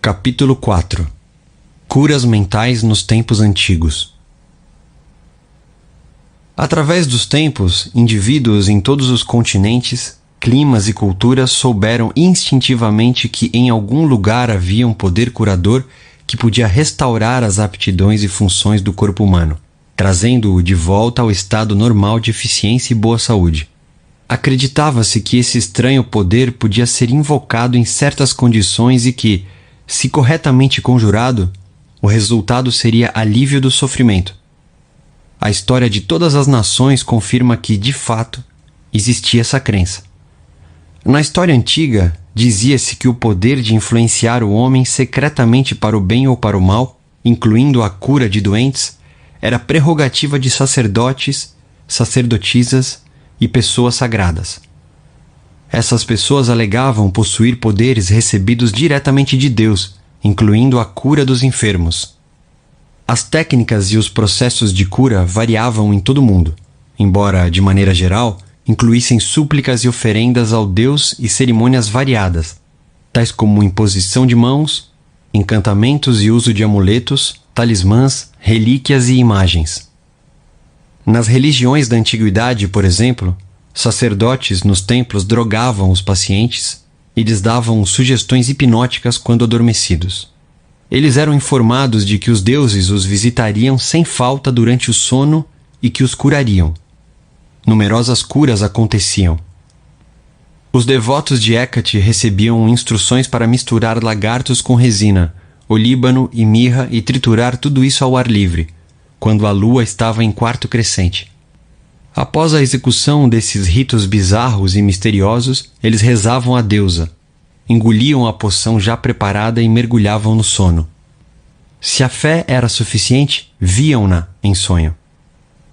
Capítulo 4 Curas mentais nos tempos antigos. Através dos tempos, indivíduos em todos os continentes, climas e culturas souberam instintivamente que em algum lugar havia um poder curador que podia restaurar as aptidões e funções do corpo humano, trazendo-o de volta ao estado normal de eficiência e boa saúde. Acreditava-se que esse estranho poder podia ser invocado em certas condições e que, se corretamente conjurado, o resultado seria alívio do sofrimento. A história de todas as nações confirma que, de fato, existia essa crença. Na história antiga, dizia-se que o poder de influenciar o homem secretamente para o bem ou para o mal, incluindo a cura de doentes, era prerrogativa de sacerdotes, sacerdotisas e pessoas sagradas. Essas pessoas alegavam possuir poderes recebidos diretamente de Deus, incluindo a cura dos enfermos. As técnicas e os processos de cura variavam em todo o mundo, embora, de maneira geral, incluíssem súplicas e oferendas ao Deus e cerimônias variadas, tais como imposição de mãos, encantamentos e uso de amuletos, talismãs, relíquias e imagens. Nas religiões da antiguidade, por exemplo, sacerdotes nos templos drogavam os pacientes e lhes davam sugestões hipnóticas quando adormecidos. Eles eram informados de que os deuses os visitariam sem falta durante o sono e que os curariam. Numerosas curas aconteciam. Os devotos de Hécate recebiam instruções para misturar lagartos com resina, olíbano e mirra e triturar tudo isso ao ar livre, quando a lua estava em quarto crescente. Após a execução desses ritos bizarros e misteriosos, eles rezavam à deusa, engoliam a poção já preparada e mergulhavam no sono. Se a fé era suficiente, viam-na em sonho.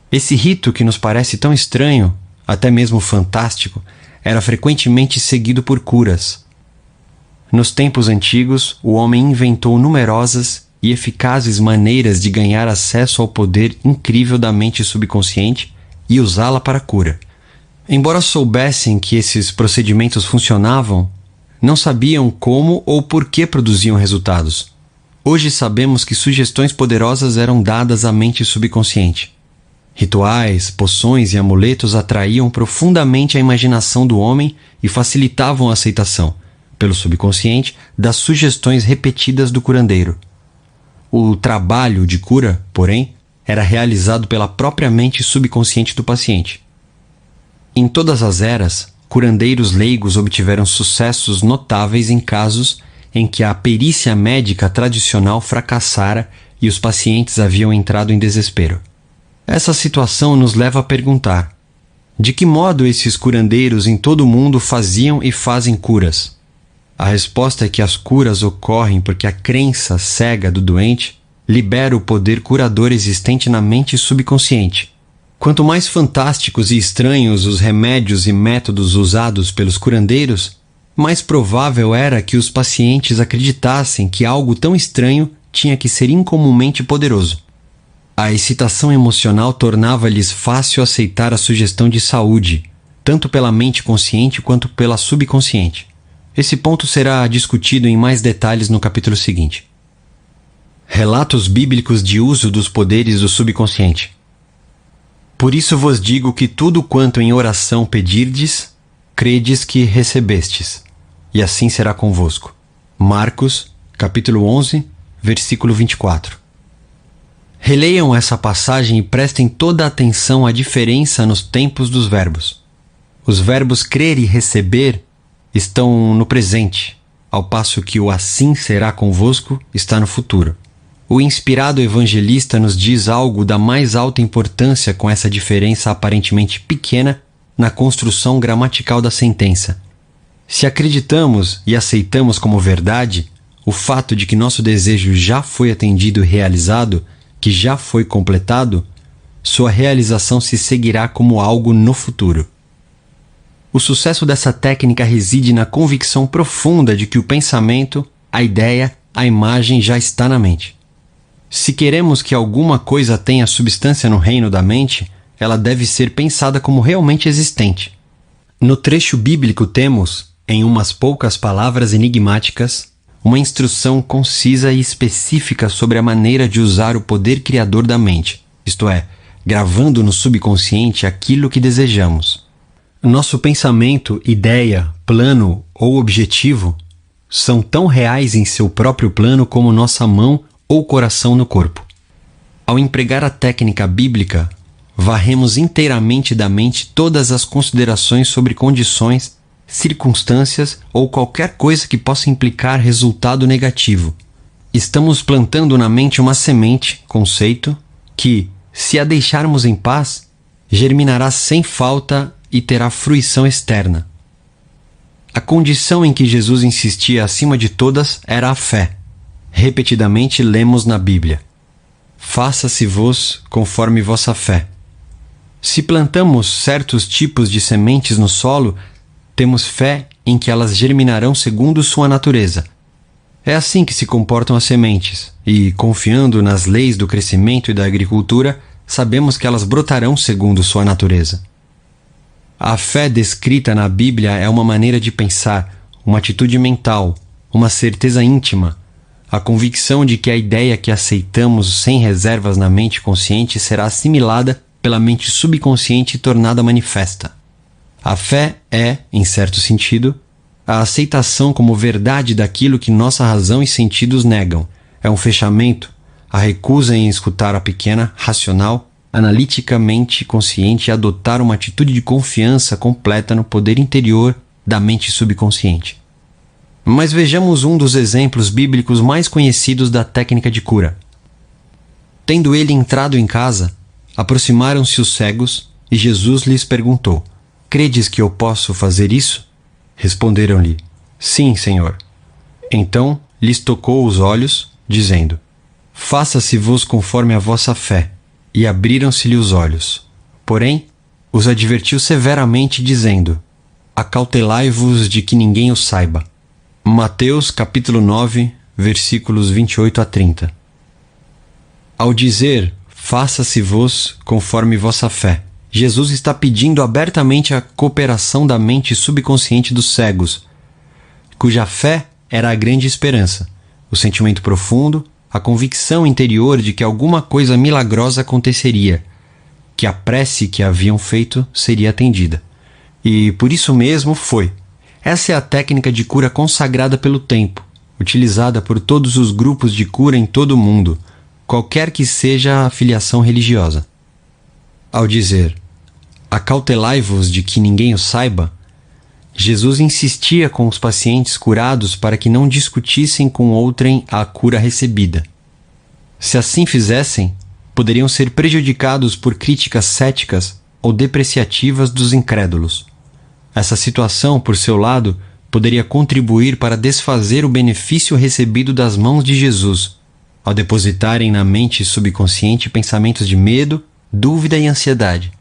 Esse rito, que nos parece tão estranho, até mesmo fantástico, era frequentemente seguido por curas. Nos tempos antigos, o homem inventou numerosas e eficazes maneiras de ganhar acesso ao poder incrível da mente subconsciente e usá-la para a cura. Embora soubessem que esses procedimentos funcionavam, não sabiam como ou por que produziam resultados. Hoje sabemos que sugestões poderosas eram dadas à mente subconsciente. Rituais, poções e amuletos atraíam profundamente a imaginação do homem e facilitavam a aceitação, pelo subconsciente, das sugestões repetidas do curandeiro. O trabalho de cura, porém, era realizado pela própria mente subconsciente do paciente. Em todas as eras, curandeiros leigos obtiveram sucessos notáveis em casos em que a perícia médica tradicional fracassara e os pacientes haviam entrado em desespero. Essa situação nos leva a perguntar: de que modo esses curandeiros em todo o mundo faziam e fazem curas? A resposta é que as curas ocorrem porque a crença cega do doente libera o poder curador existente na mente subconsciente. Quanto mais fantásticos e estranhos os remédios e métodos usados pelos curandeiros, mais provável era que os pacientes acreditassem que algo tão estranho tinha que ser incomumente poderoso. A excitação emocional tornava-lhes fácil aceitar a sugestão de saúde, tanto pela mente consciente quanto pela subconsciente. Esse ponto será discutido em mais detalhes no capítulo seguinte. Relatos bíblicos de uso dos poderes do subconsciente. Por isso vos digo que tudo quanto em oração pedirdes, credes que recebestes, e assim será convosco. Marcos, capítulo 11, versículo 24. Releiam essa passagem e prestem toda a atenção à diferença nos tempos dos verbos. Os verbos crer e receber estão no presente, ao passo que o assim será convosco está no futuro. O inspirado evangelista nos diz algo da mais alta importância com essa diferença aparentemente pequena na construção gramatical da sentença. Se acreditamos e aceitamos como verdade o fato de que nosso desejo já foi atendido e realizado, que já foi completado, sua realização se seguirá como algo no futuro. O sucesso dessa técnica reside na convicção profunda de que o pensamento, a ideia, a imagem já está na mente. Se queremos que alguma coisa tenha substância no reino da mente, ela deve ser pensada como realmente existente. No trecho bíblico temos, em umas poucas palavras enigmáticas, uma instrução concisa e específica sobre a maneira de usar o poder criador da mente, isto é, gravando no subconsciente aquilo que desejamos. Nosso pensamento, ideia, plano ou objetivo são tão reais em seu próprio plano como nossa mão ou coração no corpo. Ao empregar a técnica bíblica, varremos inteiramente da mente todas as considerações sobre condições, circunstâncias ou qualquer coisa que possa implicar resultado negativo. Estamos plantando na mente uma semente, conceito, que, se a deixarmos em paz, germinará sem falta e terá fruição externa. A condição em que Jesus insistia acima de todas era a fé. Repetidamente lemos na Bíblia: faça-se-vos conforme vossa fé. Se plantamos certos tipos de sementes no solo, temos fé em que elas germinarão segundo sua natureza. É assim que se comportam as sementes, e, confiando nas leis do crescimento e da agricultura, sabemos que elas brotarão segundo sua natureza. A fé descrita na Bíblia é uma maneira de pensar, uma atitude mental, uma certeza íntima, a convicção de que a ideia que aceitamos sem reservas na mente consciente será assimilada pela mente subconsciente e tornada manifesta. A fé é, em certo sentido, a aceitação como verdade daquilo que nossa razão e sentidos negam. É um fechamento, a recusa em escutar a pequena, racional, analiticamente consciente e adotar uma atitude de confiança completa no poder interior da mente subconsciente. Mas vejamos um dos exemplos bíblicos mais conhecidos da técnica de cura. Tendo ele entrado em casa, aproximaram-se os cegos e Jesus lhes perguntou: credes que eu posso fazer isso? Responderam-lhe: sim, Senhor. Então lhes tocou os olhos, dizendo: faça-se-vos conforme a vossa fé. E abriram-se-lhe os olhos. Porém, os advertiu severamente, dizendo: acautelai-vos de que ninguém o saiba. Mateus capítulo 9, versículos 28 a 30. Ao dizer: faça-se-vos conforme vossa fé, Jesus está pedindo abertamente a cooperação da mente subconsciente dos cegos, cuja fé era a grande esperança, o sentimento profundo, a convicção interior de que alguma coisa milagrosa aconteceria, que a prece que haviam feito seria atendida. E por isso mesmo foi. Essa é a técnica de cura consagrada pelo tempo, utilizada por todos os grupos de cura em todo o mundo, qualquer que seja a filiação religiosa. Ao dizer: acautelai-vos de que ninguém o saiba, Jesus insistia com os pacientes curados para que não discutissem com outrem a cura recebida. Se assim fizessem, poderiam ser prejudicados por críticas céticas ou depreciativas dos incrédulos. Essa situação, por seu lado, poderia contribuir para desfazer o benefício recebido das mãos de Jesus, ao depositarem na mente subconsciente pensamentos de medo, dúvida e ansiedade.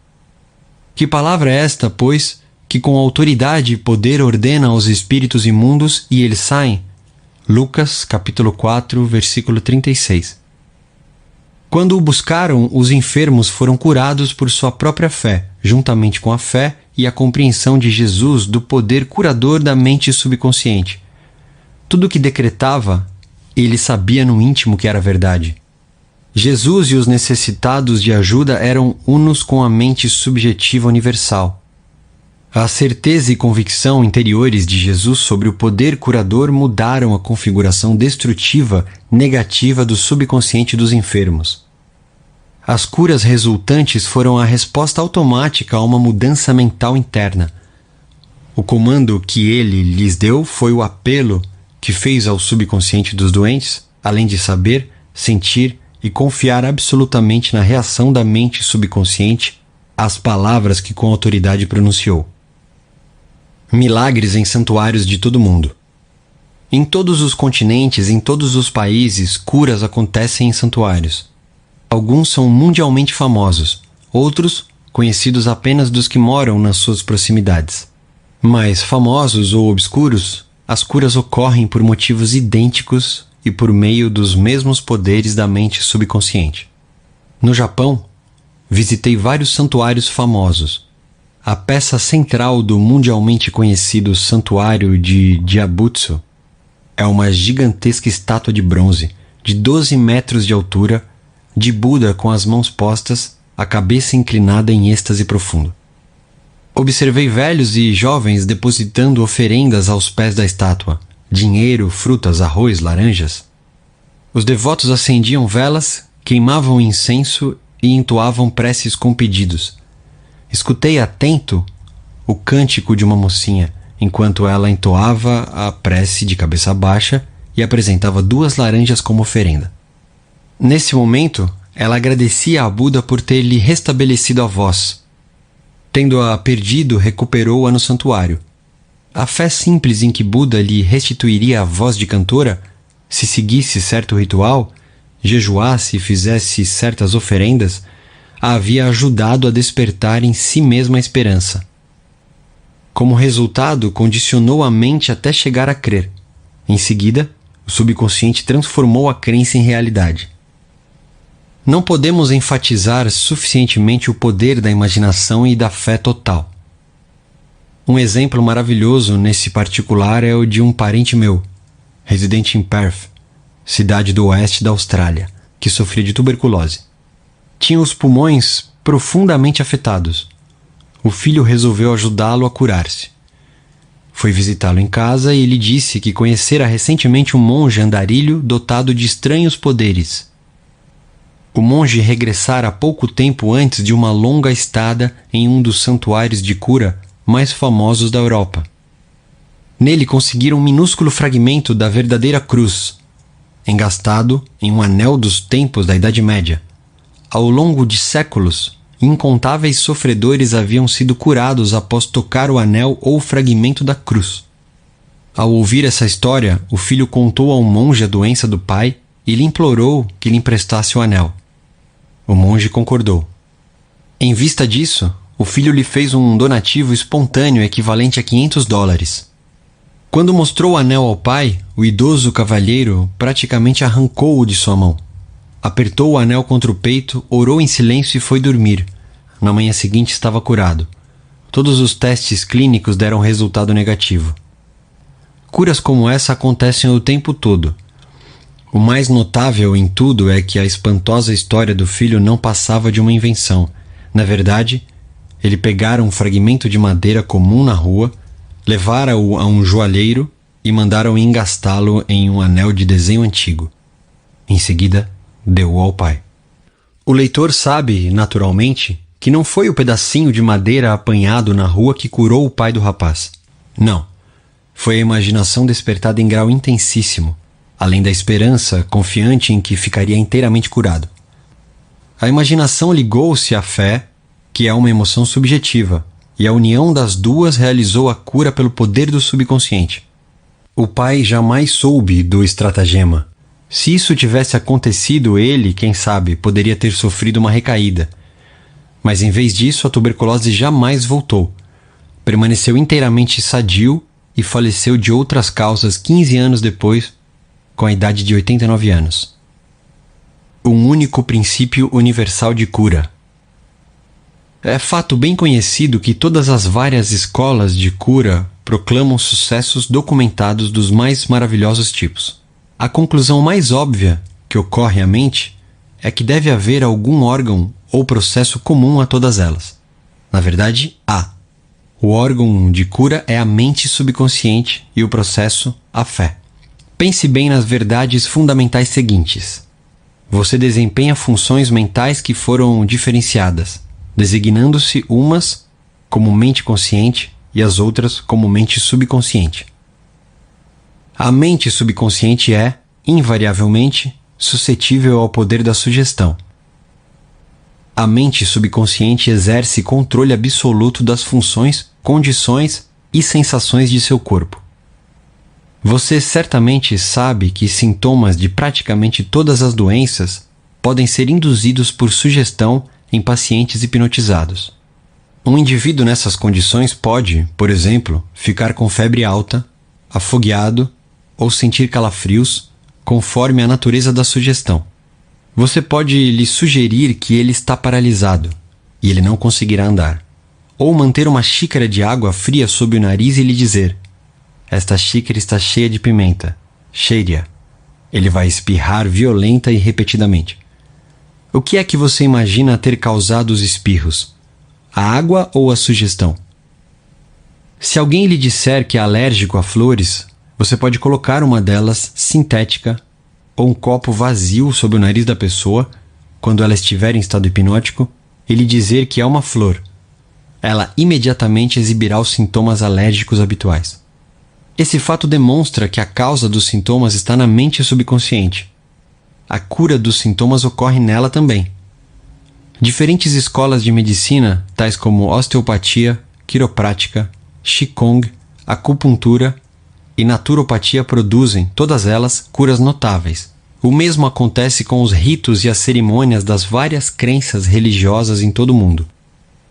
Que palavra é esta, pois, que com autoridade e poder ordena aos espíritos imundos e eles saem? Lucas, capítulo 4, versículo 36. Quando o buscaram, os enfermos foram curados por sua própria fé, juntamente com a fé e a compreensão de Jesus do poder curador da mente subconsciente. Tudo o que decretava, ele sabia no íntimo que era verdade. Jesus e os necessitados de ajuda eram unos com a mente subjetiva universal. A certeza e convicção interiores de Jesus sobre o poder curador mudaram a configuração destrutiva, negativa do subconsciente dos enfermos. As curas resultantes foram a resposta automática a uma mudança mental interna. O comando que ele lhes deu foi o apelo que fez ao subconsciente dos doentes, além de saber, sentir e confiar absolutamente na reação da mente subconsciente às palavras que com autoridade pronunciou. Milagres em santuários de todo o mundo. Em todos os continentes, em todos os países, curas acontecem em santuários. Alguns são mundialmente famosos, outros conhecidos apenas dos que moram nas suas proximidades. Mas, famosos ou obscuros, as curas ocorrem por motivos idênticos e por meio dos mesmos poderes da mente subconsciente. No Japão, visitei vários santuários famosos. A peça central do mundialmente conhecido Santuário de Jiabutsu é uma gigantesca estátua de bronze, de 12 metros de altura, de Buda com as mãos postas, a cabeça inclinada em êxtase profundo. Observei velhos e jovens depositando oferendas aos pés da estátua, dinheiro, frutas, arroz, laranjas. Os devotos acendiam velas, queimavam incenso e entoavam preces com pedidos. Escutei atento o cântico de uma mocinha, enquanto ela entoava a prece de cabeça baixa e apresentava 2 laranjas como oferenda. Nesse momento, ela agradecia a Buda por ter lhe restabelecido a voz. Tendo-a perdido, recuperou-a no santuário. A fé simples em que Buda lhe restituiria a voz de cantora, se seguisse certo ritual, jejuasse e fizesse certas oferendas, a havia ajudado a despertar em si mesma a esperança. Como resultado, condicionou a mente até chegar a crer. Em seguida, o subconsciente transformou a crença em realidade. Não podemos enfatizar suficientemente o poder da imaginação e da fé total. Um exemplo maravilhoso nesse particular é o de um parente meu, residente em Perth, cidade do oeste da Austrália, que sofria de tuberculose. Tinha os pulmões profundamente afetados. O filho resolveu ajudá-lo a curar-se. Foi visitá-lo em casa e lhe disse que conhecera recentemente um monge andarilho dotado de estranhos poderes. O monge regressara pouco tempo antes de uma longa estada em um dos santuários de cura mais famosos da Europa. Nele conseguiram um minúsculo fragmento da verdadeira cruz, engastado em um anel dos tempos da Idade Média. Ao longo de séculos, incontáveis sofredores haviam sido curados após tocar o anel ou fragmento da cruz. Ao ouvir essa história, o filho contou ao monge a doença do pai e lhe implorou que lhe emprestasse o anel. O monge concordou. Em vista disso, o filho lhe fez um donativo espontâneo equivalente a $500. Quando mostrou o anel ao pai, o idoso cavalheiro praticamente arrancou-o de sua mão. Apertou o anel contra o peito, orou em silêncio e foi dormir. Na manhã seguinte estava curado. Todos os testes clínicos deram resultado negativo. Curas como essa acontecem o tempo todo. O mais notável em tudo é que a espantosa história do filho não passava de uma invenção. Na verdade, ele pegara um fragmento de madeira comum na rua, levara-o a um joalheiro e mandaram engastá-lo em um anel de desenho antigo. Em seguida, deu-o ao pai. O leitor sabe, naturalmente, que não foi o pedacinho de madeira apanhado na rua que curou o pai do rapaz. Não. Foi a imaginação despertada em grau intensíssimo, além da esperança confiante em que ficaria inteiramente curado. A imaginação ligou-se à fé, que é uma emoção subjetiva, e a união das duas realizou a cura pelo poder do subconsciente. O pai jamais soube do estratagema. Se isso tivesse acontecido, ele, quem sabe, poderia ter sofrido uma recaída. Mas em vez disso, a tuberculose jamais voltou. Permaneceu inteiramente sadio e faleceu de outras causas 15 anos depois, com a idade de 89 anos. Um único princípio universal de cura. É fato bem conhecido que todas as várias escolas de cura proclamam sucessos documentados dos mais maravilhosos tipos. A conclusão mais óbvia que ocorre à mente é que deve haver algum órgão ou processo comum a todas elas. Na verdade, há. O órgão de cura é a mente subconsciente e o processo, a fé. Pense bem nas verdades fundamentais seguintes. Você desempenha funções mentais que foram diferenciadas, designando-se umas como mente consciente e as outras como mente subconsciente. A mente subconsciente é, invariavelmente, suscetível ao poder da sugestão. A mente subconsciente exerce controle absoluto das funções, condições e sensações de seu corpo. Você certamente sabe que sintomas de praticamente todas as doenças podem ser induzidos por sugestão em pacientes hipnotizados. Um indivíduo nessas condições pode, por exemplo, ficar com febre alta, afogueado ou sentir calafrios, conforme a natureza da sugestão. Você pode lhe sugerir que ele está paralisado e ele não conseguirá andar, ou manter uma xícara de água fria sob o nariz e lhe dizer: esta xícara está cheia de pimenta, Cheire-a. Ele vai espirrar violenta e repetidamente. O que é que você imagina ter causado os espirros? A água ou a sugestão? Se alguém lhe disser que é alérgico a flores, você pode colocar uma delas sintética ou um copo vazio sob o nariz da pessoa, quando ela estiver em estado hipnótico, e lhe dizer que é uma flor. Ela imediatamente exibirá os sintomas alérgicos habituais. Esse fato demonstra que a causa dos sintomas está na mente subconsciente. A cura dos sintomas ocorre nela também. Diferentes escolas de medicina, tais como osteopatia, quiroprática, qigong, acupuntura e naturopatia produzem, todas elas, curas notáveis. O mesmo acontece com os ritos e as cerimônias das várias crenças religiosas em todo o mundo.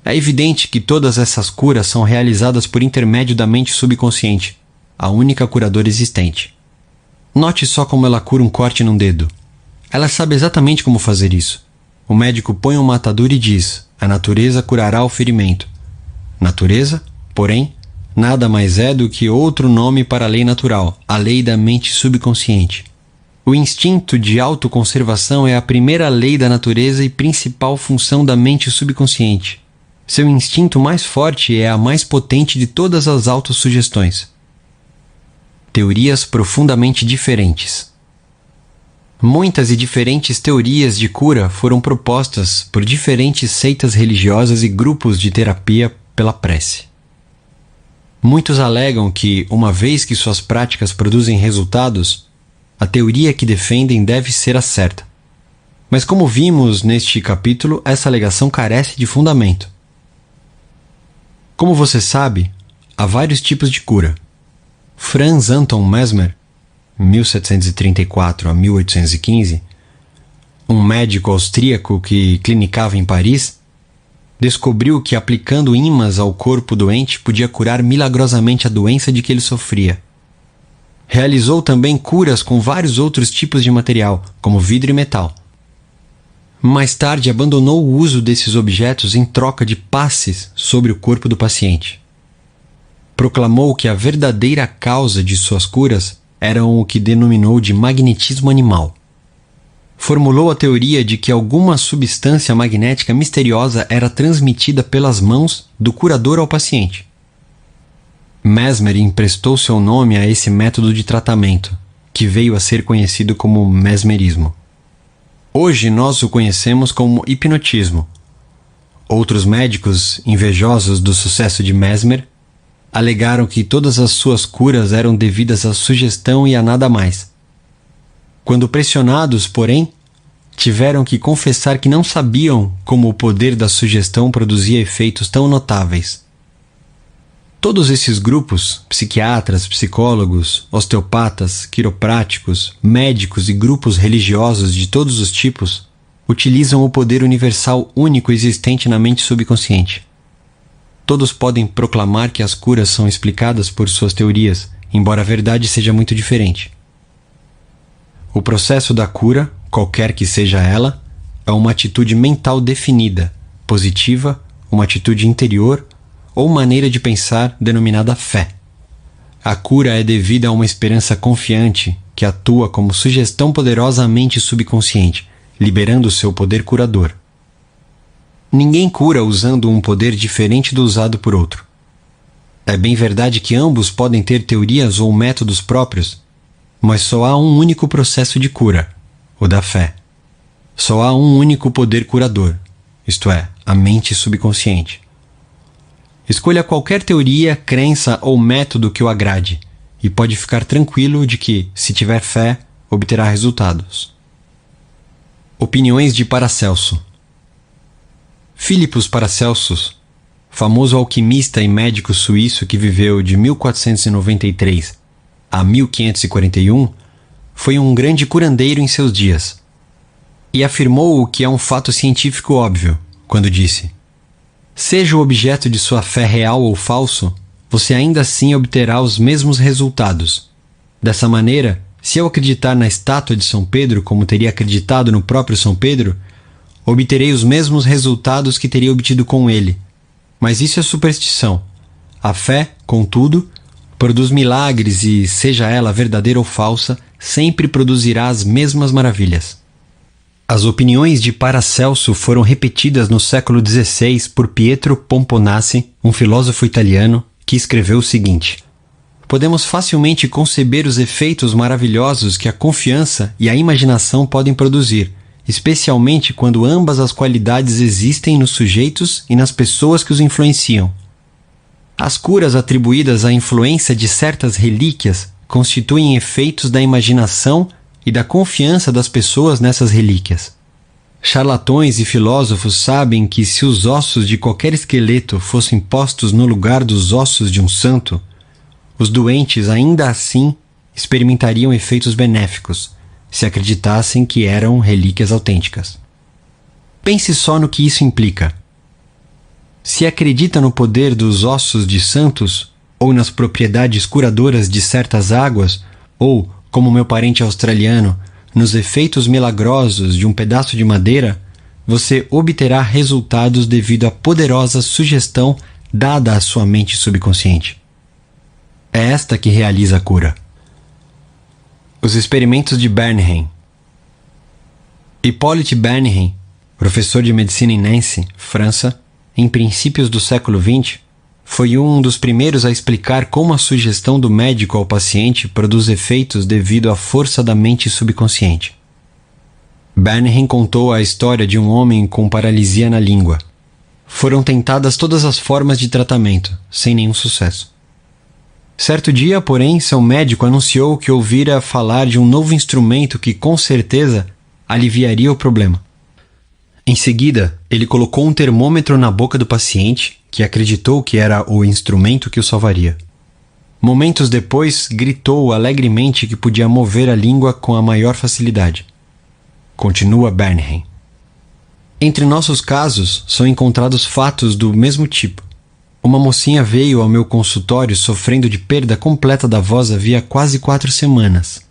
É evidente que todas essas curas são realizadas por intermédio da mente subconsciente, a única curadora existente. Note só como ela cura um corte num dedo. Ela sabe exatamente como fazer isso. O médico põe uma atadura e diz: a natureza curará o ferimento. Natureza, porém, nada mais é do que outro nome para a lei natural, a lei da mente subconsciente. O instinto de autoconservação é a primeira lei da natureza e principal função da mente subconsciente. Seu instinto mais forte é a mais potente de todas as autossugestões. Teorias profundamente diferentes. Muitas e diferentes teorias de cura foram propostas por diferentes seitas religiosas e grupos de terapia pela prece. Muitos alegam que, uma vez que suas práticas produzem resultados, a teoria que defendem deve ser a certa. Mas como vimos neste capítulo, essa alegação carece de fundamento. Como você sabe, há vários tipos de cura. Franz Anton Mesmer, 1734 a 1815, um médico austríaco que clinicava em Paris, descobriu que aplicando ímãs ao corpo doente podia curar milagrosamente a doença de que ele sofria. Realizou também curas com vários outros tipos de material, como vidro e metal. Mais tarde, abandonou o uso desses objetos em troca de passes sobre o corpo do paciente. Proclamou que a verdadeira causa de suas curas eram o que denominou de magnetismo animal. Formulou a teoria de que alguma substância magnética misteriosa era transmitida pelas mãos do curador ao paciente. Mesmer emprestou seu nome a esse método de tratamento, que veio a ser conhecido como mesmerismo. Hoje nós o conhecemos como hipnotismo. Outros médicos, invejosos do sucesso de Mesmer, alegaram que todas as suas curas eram devidas à sugestão e a nada mais. Quando pressionados, porém, tiveram que confessar que não sabiam como o poder da sugestão produzia efeitos tão notáveis. Todos esses grupos, psiquiatras, psicólogos, osteopatas, quiropráticos, médicos e grupos religiosos de todos os tipos, utilizam o poder universal único existente na mente subconsciente. Todos podem proclamar que as curas são explicadas por suas teorias, embora a verdade seja muito diferente. O processo da cura, qualquer que seja ela, é uma atitude mental definida, positiva, uma atitude interior ou maneira de pensar denominada fé. A cura é devida a uma esperança confiante que atua como sugestão poderosa à mente subconsciente, liberando seu poder curador. Ninguém cura usando um poder diferente do usado por outro. É bem verdade que ambos podem ter teorias ou métodos próprios, mas só há um único processo de cura, o da fé. Só há um único poder curador, isto é, a mente subconsciente. Escolha qualquer teoria, crença ou método que o agrade, e pode ficar tranquilo de que, se tiver fé, obterá resultados. Opiniões de Paracelso. Philippus Paracelsus, famoso alquimista e médico suíço que viveu de 1493 a 1541, foi um grande curandeiro em seus dias. E afirmou o que é um fato científico óbvio, quando disse: seja o objeto de sua fé real ou falso, você ainda assim obterá os mesmos resultados. Dessa maneira, se eu acreditar na estátua de São Pedro como teria acreditado no próprio São Pedro, obterei os mesmos resultados que teria obtido com ele. Mas isso é superstição. A fé, contudo, produz milagres e, seja ela verdadeira ou falsa, sempre produzirá as mesmas maravilhas. As opiniões de Paracelso foram repetidas no século XVI por Pietro Pomponazzi, um filósofo italiano, que escreveu o seguinte: podemos facilmente conceber os efeitos maravilhosos que a confiança e a imaginação podem produzir, especialmente quando ambas as qualidades existem nos sujeitos e nas pessoas que os influenciam. As curas atribuídas à influência de certas relíquias constituem efeitos da imaginação e da confiança das pessoas nessas relíquias. Charlatões e filósofos sabem que se os ossos de qualquer esqueleto fossem postos no lugar dos ossos de um santo, os doentes ainda assim experimentariam efeitos benéficos, se acreditassem que eram relíquias autênticas. Pense só no que isso implica. Se acredita no poder dos ossos de santos, ou nas propriedades curadoras de certas águas, ou, como meu parente australiano, nos efeitos milagrosos de um pedaço de madeira, você obterá resultados devido à poderosa sugestão dada à sua mente subconsciente. É esta que realiza a cura. Os experimentos de Bernheim. Hippolyte Bernheim, professor de medicina em Nancy, França, em princípios do século XX, foi um dos primeiros a explicar como a sugestão do médico ao paciente produz efeitos devido à força da mente subconsciente. Bernheim contou a história de um homem com paralisia na língua. Foram tentadas todas as formas de tratamento, sem nenhum sucesso. Certo dia, porém, seu médico anunciou que ouvira falar de um novo instrumento que, com certeza, aliviaria o problema. Em seguida, ele colocou um termômetro na boca do paciente, que acreditou que era o instrumento que o salvaria. Momentos depois, gritou alegremente que podia mover a língua com a maior facilidade. Continua Bernheim. Entre nossos casos, são encontrados fatos do mesmo tipo. Uma mocinha veio ao meu consultório sofrendo de perda completa da voz havia quase 4 semanas.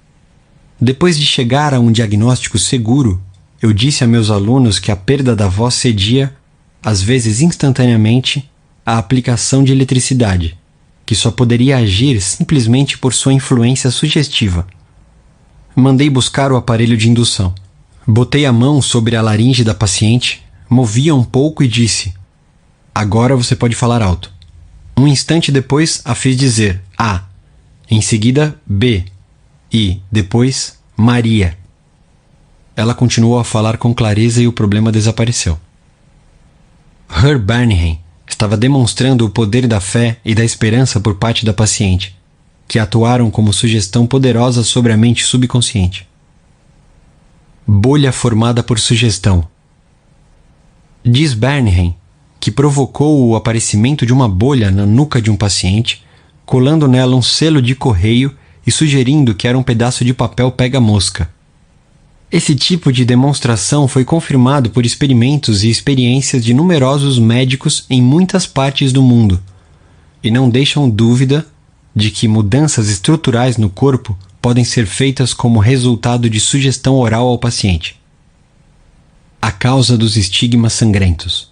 Depois de chegar a um diagnóstico seguro, eu disse a meus alunos que a perda da voz cedia, às vezes instantaneamente, à aplicação de eletricidade, que só poderia agir simplesmente por sua influência sugestiva. Mandei buscar o aparelho de indução. Botei a mão sobre a laringe da paciente, movia um pouco e disse: agora você pode falar alto. Um instante depois a fiz dizer A, em seguida B e, depois, Maria. Ela continuou a falar com clareza e o problema desapareceu. Herr Bernheim estava demonstrando o poder da fé e da esperança por parte da paciente, que atuaram como sugestão poderosa sobre a mente subconsciente. Bolha formada por sugestão. Diz Bernheim que provocou o aparecimento de uma bolha na nuca de um paciente, colando nela um selo de correio e sugerindo que era um pedaço de papel pega-mosca. Esse tipo de demonstração foi confirmado por experimentos e experiências de numerosos médicos em muitas partes do mundo, e não deixam dúvida de que mudanças estruturais no corpo podem ser feitas como resultado de sugestão oral ao paciente. A causa dos estigmas sangrentos.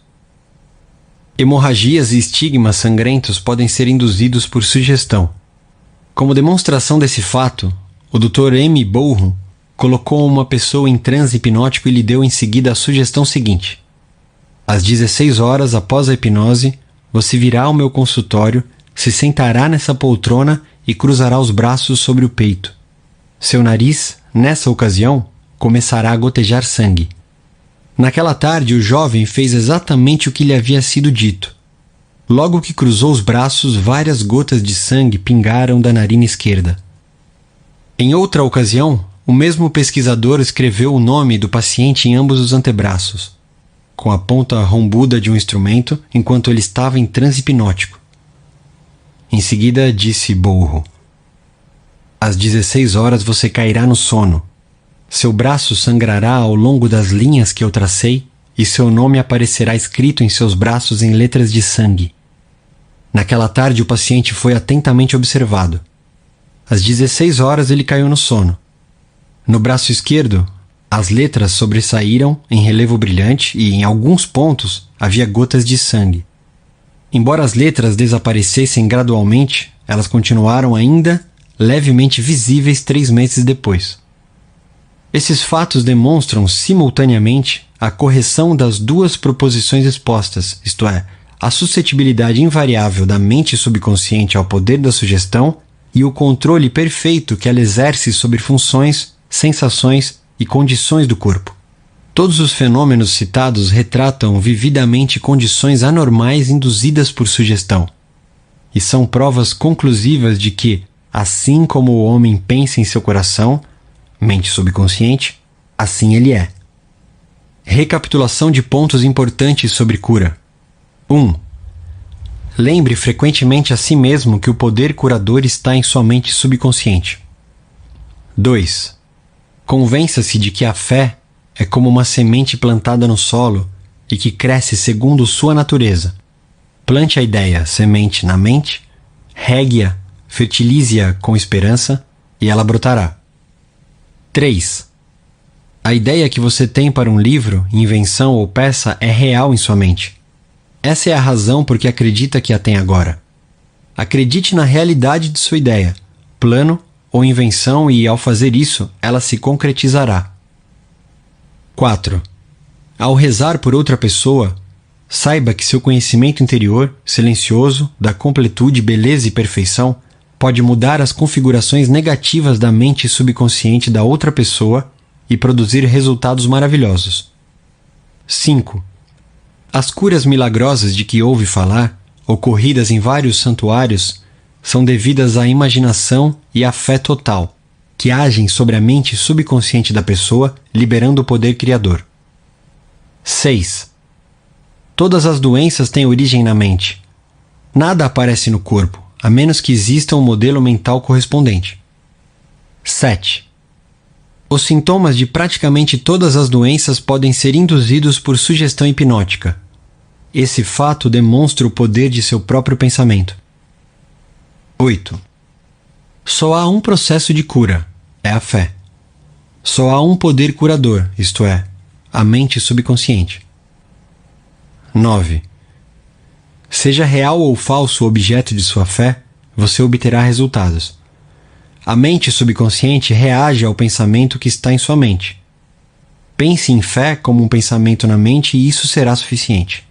Hemorragias e estigmas sangrentos podem ser induzidos por sugestão. Como demonstração desse fato, o Dr. M. Bourham colocou uma pessoa em transe hipnótico e lhe deu em seguida a sugestão seguinte: às 16 horas após a hipnose, você virá ao meu consultório, se sentará nessa poltrona e cruzará os braços sobre o peito. Seu nariz, nessa ocasião, começará a gotejar sangue. Naquela tarde, o jovem fez exatamente o que lhe havia sido dito. Logo que cruzou os braços, várias gotas de sangue pingaram da narina esquerda. Em outra ocasião, o mesmo pesquisador escreveu o nome do paciente em ambos os antebraços, com a ponta rombuda de um instrumento, enquanto ele estava em transe hipnótico. Em seguida, disse Bourham: às 16 horas você cairá no sono. Seu braço sangrará ao longo das linhas que eu tracei e seu nome aparecerá escrito em seus braços em letras de sangue. Naquela tarde o paciente foi atentamente observado. Às 16 horas ele caiu no sono. No braço esquerdo, as letras sobressaíram em relevo brilhante e, em alguns pontos, havia gotas de sangue. Embora as letras desaparecessem gradualmente, elas continuaram ainda levemente visíveis 3 meses depois. Esses fatos demonstram simultaneamente a correção das duas proposições expostas, isto é, a suscetibilidade invariável da mente subconsciente ao poder da sugestão e o controle perfeito que ela exerce sobre funções, sensações e condições do corpo. Todos os fenômenos citados retratam vividamente condições anormais induzidas por sugestão, e são provas conclusivas de que, assim como o homem pensa em seu coração, mente subconsciente, assim ele é. Recapitulação de pontos importantes sobre cura. 1. Lembre frequentemente a si mesmo que o poder curador está em sua mente subconsciente. 2. Convença-se de que a fé é como uma semente plantada no solo e que cresce segundo sua natureza. Plante a ideia, semente, na mente, regue-a, fertilize-a com esperança e ela brotará. 3. A ideia que você tem para um livro, invenção ou peça é real em sua mente. Essa é a razão por que acredita que a tem agora. Acredite na realidade de sua ideia, plano ou invenção e, ao fazer isso, ela se concretizará. 4. Ao rezar por outra pessoa, saiba que seu conhecimento interior, silencioso, da completude, beleza e perfeição, pode mudar as configurações negativas da mente subconsciente da outra pessoa e produzir resultados maravilhosos. 5. As curas milagrosas de que ouve falar, ocorridas em vários santuários, são devidas à imaginação e à fé total, que agem sobre a mente subconsciente da pessoa, liberando o poder criador. 6. Todas as doenças têm origem na mente. Nada aparece no corpo, a menos que exista um modelo mental correspondente. 7. Os sintomas de praticamente todas as doenças podem ser induzidos por sugestão hipnótica. Esse fato demonstra o poder de seu próprio pensamento. 8. Só há um processo de cura, é a fé. Só há um poder curador, isto é, a mente subconsciente. 9. Seja real ou falso o objeto de sua fé, você obterá resultados. A mente subconsciente reage ao pensamento que está em sua mente. Pense em fé como um pensamento na mente e isso será suficiente.